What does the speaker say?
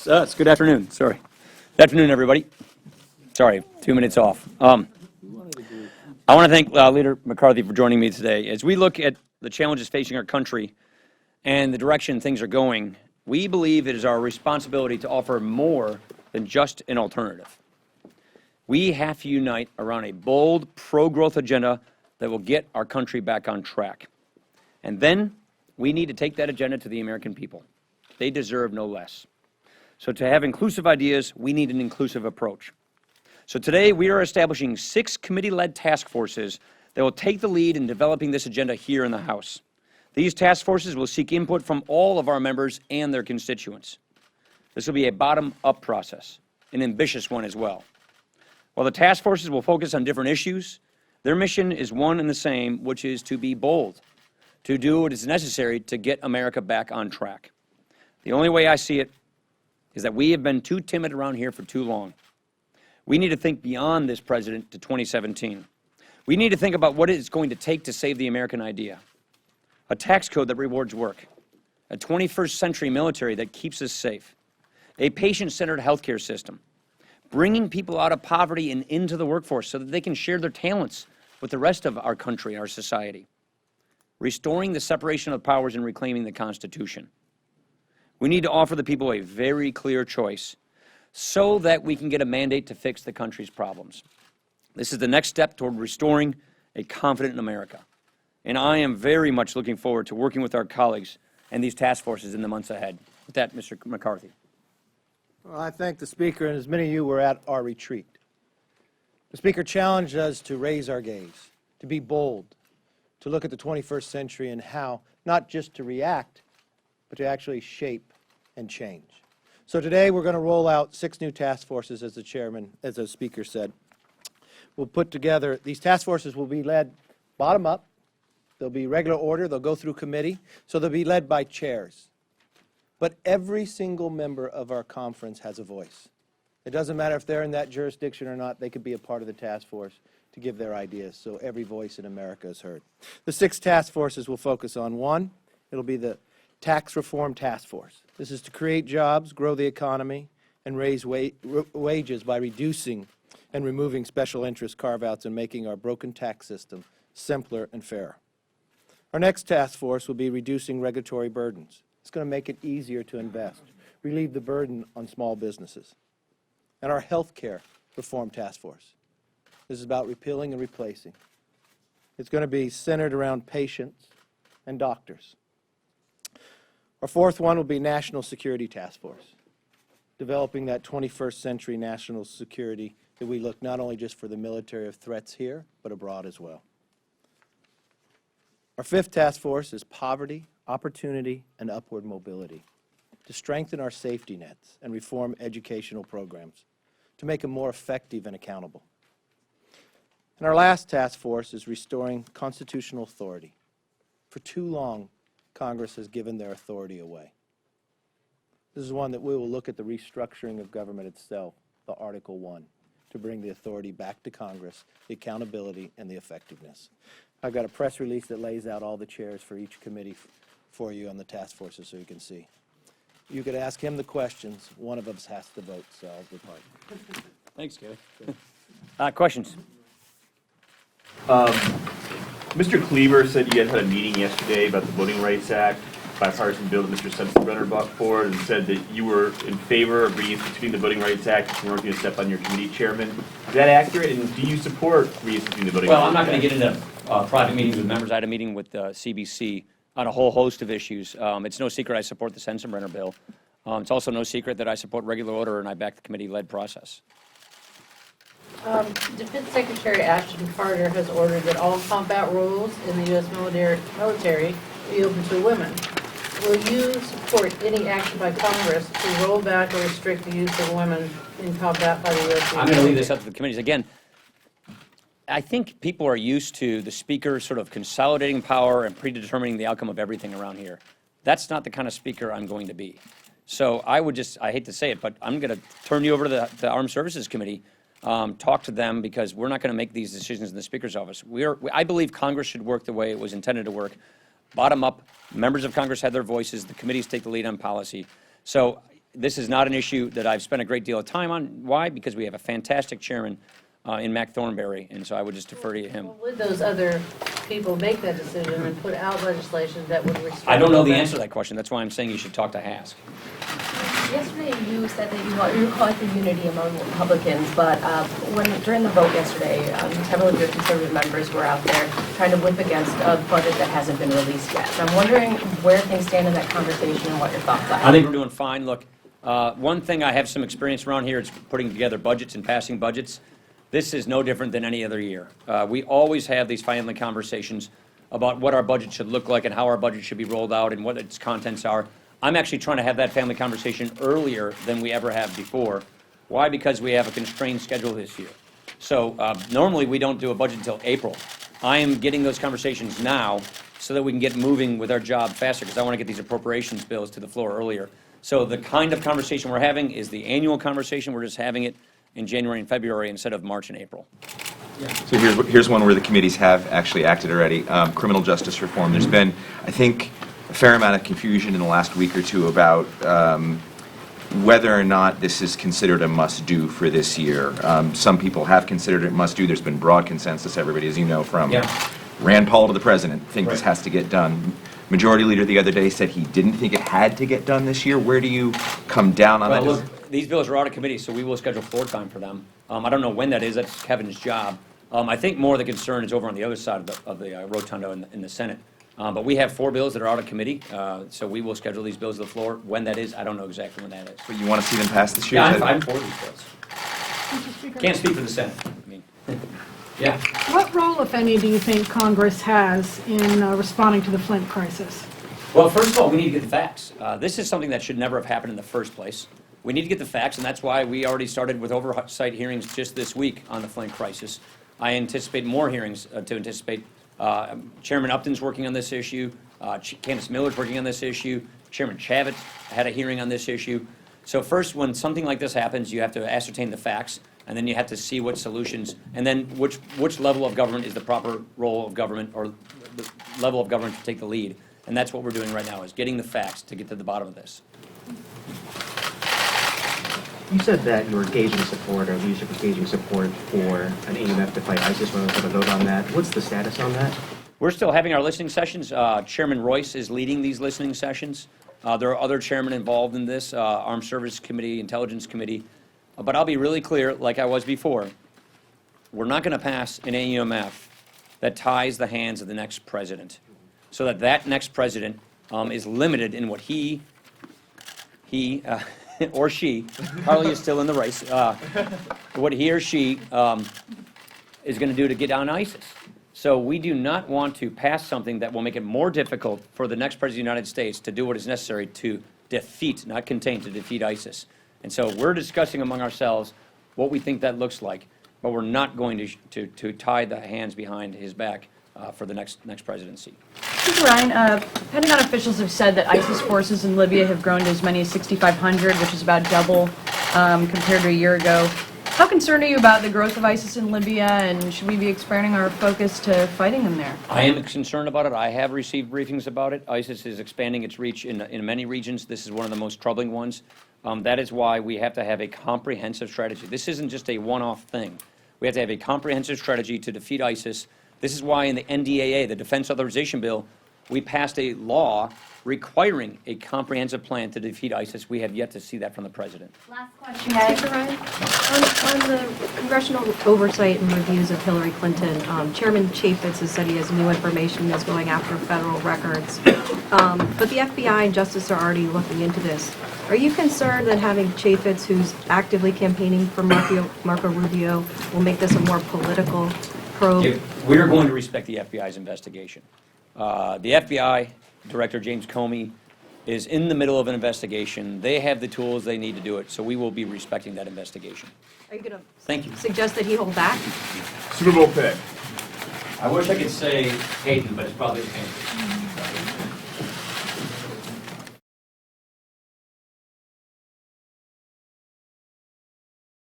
It's good afternoon, sorry. Good afternoon, everybody. Sorry, 2 minutes off. I want to thank Leader McCarthy for joining me today. As we look at the challenges facing our country and the direction things are going, we believe it is our responsibility to offer more than just an alternative. We have to unite around a bold, pro-growth agenda that will get our country back on track. And then we need to take that agenda to the American people. They deserve no less. So to have inclusive ideas, we need an inclusive approach. So today we are establishing 6 committee-led task forces that will take the lead in developing this agenda here in the House. These task forces will seek input from all of our members and their constituents. This will be a bottom-up process, an ambitious one as well. While the task forces will focus on different issues, their mission is one and the same, which is to be bold, to do what is necessary to get America back on track. The only way I see it is that we have been too timid around here for too long. We need to think beyond this president to 2017. We need to think about what it's going to take to save the American idea. A tax code that rewards work, a 21st century military that keeps us safe, a patient-centered healthcare system, bringing people out of poverty and into the workforce so that they can share their talents with the rest of our country, our society, restoring the separation of powers and reclaiming the Constitution. We need to offer the people a very clear choice so that we can get a mandate to fix the country's problems. This is the next step toward restoring a confident America. And I am very much looking forward to working with our colleagues and these task forces in the months ahead. With that, Mr. McCarthy. Well, I thank the Speaker, and as many of you were at our retreat. The Speaker challenged us to raise our gaze, to be bold, to look at the 21st century and how, not just to react, but to actually shape and change. So today we're going to roll out 6 new task forces, as the Speaker said. We'll put together, these task forces will be led bottom up. They'll be regular order. They'll go through committee. So they'll be led by chairs. But every single member of our conference has a voice. It doesn't matter if they're in that jurisdiction or not. They could be a part of the task force to give their ideas. So every voice in America is heard. The 6 task forces will focus on 1. It'll be the Tax Reform Task Force. This is to create jobs, grow the economy, and raise wages by reducing and removing special interest carve-outs and making our broken tax system simpler and fairer. Our next task force will be reducing regulatory burdens. It's going to make it easier to invest, relieve the burden on small businesses. And our health care reform task force. This is about repealing and replacing. It's going to be centered around patients and doctors. Our 4th one will be National Security Task Force, developing that 21st century national security that we look not only just for the military of threats here, but abroad as well. Our 5th task force is Poverty, Opportunity, and Upward Mobility, to strengthen our safety nets and reform educational programs, to make them more effective and accountable. And our last task force is Restoring Constitutional Authority. For too long, Congress has given their authority away. This is one that we will look at the restructuring of government itself, the Article 1, to bring the authority back to Congress, the accountability and the effectiveness. I've got a press release that lays out all the chairs for each committee for you on the task forces so you can see. You could ask him the questions. One of us has to vote, so I'll depart. Thanks, Gary. Questions? Mr. Cleaver said you guys had a meeting yesterday about the Voting Rights Act, bipartisan bill that Mr. Sensenbrenner brought forward, and said that you were in favor of reinstituting the Voting Rights Act if you weren't going to step on your committee chairman. Is that accurate, and do you support reinstituting the Voting Rights Act? Well, I'm not going to get into private meetings with members. I had a meeting with CBC on a whole host of issues. It's no secret I support the Sensenbrenner bill. It's also no secret that I support regular order and I back the committee-led process. Defense Secretary Ashton Carter has ordered that all combat roles in the U.S. military be open to women. Will you support any action by Congress to roll back or restrict the use of women in combat by the U.S. military? I'm going to leave this up to the committees. Again, I think people are used to the Speaker sort of consolidating power and predetermining the outcome of everything around here. That's not the kind of Speaker I'm going to be. So I hate to say it, but I'm going to turn you over to the Armed Services Committee. Talk to them, because we're not going to make these decisions in the Speaker's office. I believe Congress should work the way it was intended to work. bottom up. Members of Congress have their voices. The committees take the lead on policy. So this is not an issue that I've spent a great deal of time on. Why? Because we have a fantastic chairman in Mac Thornberry, and so I would just defer to him. Well, would those other people make that decision and put out legislation that would restrict? I don't know the rollback? answer to that question. That's why I'm saying you should talk to Hask. Yesterday, you said that you were calling for unity among Republicans, but during the vote yesterday, several of your conservative members were out there trying to whip against a budget that hasn't been released yet. So I'm wondering where things stand in that conversation and what your thoughts are. I think we're doing fine. Look, one thing I have some experience around here is putting together budgets and passing budgets. This is no different than any other year. We always have these family conversations about what our budget should look like and how our budget should be rolled out and what its contents are. I'm actually trying to have that family conversation earlier than we ever have before. Why? Because we have a constrained schedule this year. So normally we don't do a budget until April. I am getting those conversations now so that we can get moving with our job faster, because I want to get these appropriations bills to the floor earlier. So the kind of conversation we're having is the annual conversation. We're just having it in January and February instead of March and April. So here's one where the committees have actually acted already. Criminal justice reform. There's been, I think, a fair amount of confusion in the last week or two about whether or not this is considered a must-do for this year. Some people have considered it must-do. There's been broad consensus, everybody, as you know, from Rand Paul to the president, think this has to get done. Majority Leader the other day said he didn't think it had to get done this year. Where do you come down on Well, that? look, these bills are out of committee, so we will schedule floor time for them. I don't know when that is. That's Kevin's job. I think more the concern is over on the other side of the rotunda in the Senate. But we have 4 bills that are out of committee, so we will schedule these bills to the floor. When that is, I don't know exactly when that is. But you want to see them pass this year? Yeah, I'm for these bills. Can't speak for the Senate. I mean, yeah. What role, if any, do you think Congress has in responding to the Flint crisis? Well, first of all, we need to get the facts. This is something that should never have happened in the first place. We need to get the facts, and that's why we already started with oversight hearings just this week on the Flint crisis. I anticipate more hearings to anticipate. Chairman Upton's working on this issue. Candace Miller's working on this issue. Chairman Chavez had a hearing on this issue. So first, when something like this happens, you have to ascertain the facts, and then you have to see what solutions, and then which level of government is the proper role of government, or the level of government to take the lead. And that's what we're doing right now, is getting the facts to get to the bottom of this. You said that you were gauging support, or leadership was gauging support for an AMF to fight ISIS. We're going to have a vote on that. What's the status on that? We're still having our listening sessions. Chairman Royce is leading these listening sessions. There are other chairmen involved in this, Armed Services Committee, Intelligence Committee. But I'll be really clear, like I was before, we're not going to pass an AUMF that ties the hands of the next president, so that that next president is limited in what he or she, Harley is still in the race, what he or she is going to do to get down ISIS. So we do not want to pass something that will make it more difficult for the next president of the United States to do what is necessary to defeat, not contain, to defeat ISIS. And so we're discussing among ourselves what we think that looks like, but we're not going to tie the hands behind his back for the next presidency. Mr. Ryan, Pentagon officials have said that ISIS forces in Libya have grown to as many as 6,500, which is about double compared to a year ago. How concerned are you about the growth of ISIS in Libya, and should we be expanding our focus to fighting them there? I am concerned about it. I have received briefings about it. ISIS is expanding its reach in many regions. This is one of the most troubling ones. That is why we have to have a comprehensive strategy. This isn't just a one-off thing. We have to have a comprehensive strategy to defeat ISIS. This is why in the NDAA, the Defense Authorization Bill, we passed a law requiring a comprehensive plan to defeat ISIS. We have yet to see that from the president. Last question, Speaker Ryan. On the congressional oversight and reviews of Hillary Clinton, Chairman Chaffetz has said he has new information that's going after federal records. But the FBI and Justice are already looking into this. Are you concerned that having Chaffetz, who's actively campaigning for Marco Rubio, will make this a more political probe? We're going to respect the FBI's investigation. The FBI Director James Comey is in the middle of an investigation. They have the tools they need to do it, so we will be respecting that investigation. Are you going Thank you. to suggest that he hold back? Super Bowl pick. I wish I could say Hayden, but it's probably the Panthers.